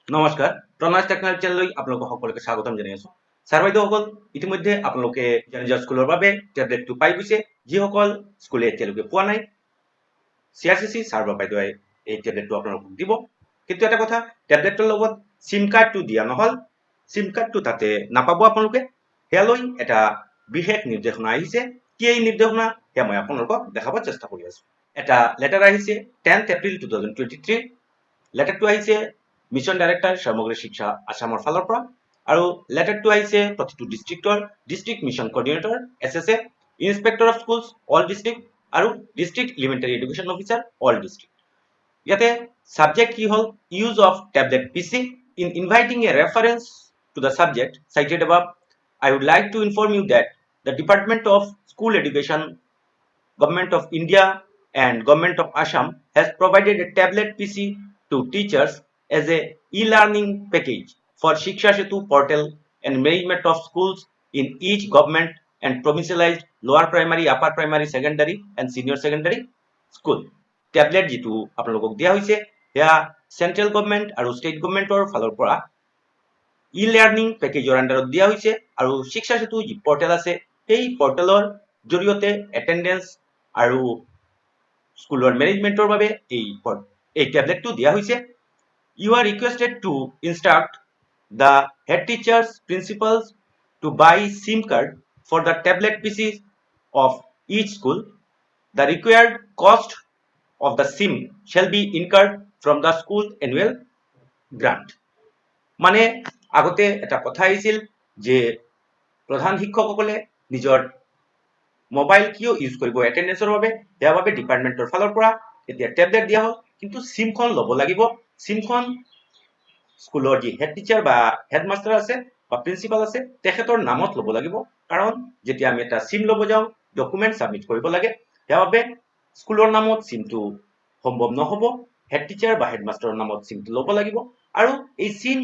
নমস্কাৰ প্ৰণাছ টেকনলজি চেনেললৈ আপোনালোকক সকলোকে স্বাগতম জনাই আছো ছাৰ বাইদেউসকল ইতিমধ্যে আপোনালোকে নিজৰ স্কুলৰ বাবে টেবলেটটো পাই গৈছে যিসকল স্কুলে এতিয়ালৈকে পোৱা নাই চিআৰচিচি ছাৰ বাইদেৱে এই টেবলেটটো আপোনালোকক দিব কিন্তু এটা কথা টেবলেটৰ লগত সিম কাৰ্ডটো দিয়া নহল সিম কাৰ্ডটো তাতে নাপাব আপোনালোকে সেয়ালৈ এটা বিশেষ নিৰ্দেশনা আহিছে কি এই নিৰ্দেশনা সেয়া মই আপোনালোকক দেখাব চেষ্টা কৰি আছো এটা লেটাৰ আহিছে 10th এপ্ৰিল 2023 লেটাৰটো আহিছে মিছন ডাইৰেক্টৰ সমগ্ৰ শিক্ষা আসামৰ ফালৰ পৰা আৰু লেটাৰটো আহিছে প্ৰতিটো district mission coordinator SSA inspector of schools all district আৰু district elementary education officer all district ইয়াতে সাবজেক্ট কি হল use of tablet PC in inviting a reference to the subject cited above I would like to inform you that the Department of School Education Government of India and Government of Assam has provided a tablet PC to teachers as a e-learning package for Sikshasetu portal and management of schools in each government and provincialized lower primary, upper primary, secondary and senior secondary school. Tablet jitu apnalokok dia hoise ya central government aru state government or falor pora e-learning package or under dia hoise aru Sikshasetu ji portal ase ei portalor জৰিয়তে attendance আৰু স্কুলৰ মেনেজমেন্টৰ বাবে এই টেবলেটটো দিয়া হৈছে you are requested to instruct the head teachers principals to buy SIM card for the tablet PCs of each school the required cost of the SIM shall be incurred from the school annual grant মানে আগতে এটা কথা আহিছিল যে প্ৰধান শিক্ষকসকলে নিজৰ mobile কিয় ইউজ কৰিব এটেন্ডেন্সৰ বাবে ইয়াৰ বাবে ডিপাৰ্টমেন্টৰ ফালৰ পৰা এতিয়া টেবলেট দিয়া হ'ল কিন্তু সিমখন ল'ব লাগিব সিমখন স্কুলৰ যি হেড টিচাৰ বা হেডমাষ্টাৰ আছে বা প্ৰিন্সিপাল আছে তেখেতৰ নামত ল'ব লাগিব কাৰণ যেতিয়া আমি এটা সিম ল'ব যাওঁ ডকুমেন্ট সাবমিট কৰিব লাগে ইয়াৰ স্কুলৰ নামত সিমটো সম্ভৱ নহব হেড টিচাৰ বা হেডমাষ্টাৰৰ নামত সিমটো ল'ব লাগিব আৰু এই সিম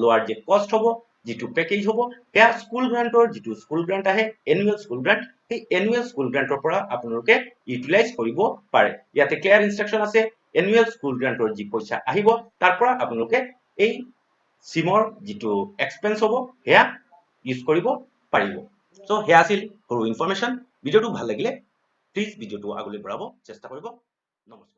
লোৱাৰ যে কষ্ট হ'ব যিটো পেকেজ হ'ব সেয়া স্কুল গ্ৰান্টৰ যিটো স্কুল গ্ৰান্ট আহে এনুৱেল স্কুল গ্ৰান্ট সেই এনুৱেল স্কুল গ্ৰান্টৰ পৰা আপোনালোকে ইউটিলাইজ কৰিব পাৰে ইয়াতে ক্লিয়াৰ ইনষ্ট্ৰাকচন আছে এনুৱেল স্কুল গ্ৰান্টৰ যি পইচা আহিব তাৰ পৰা আপোনালোকে এই সিমৰ যিটো এক্সপেন্স হ'ব সেয়া ইউজ কৰিব পাৰিব সো সেয়া আছিল সৰু ইনফৰমেশ্যন ভিডিঅ'টো ভাল লাগিলে প্লিজ ভিডিঅ'টো আগলৈ বঢ়াব চেষ্টা কৰিব নমস্কাৰ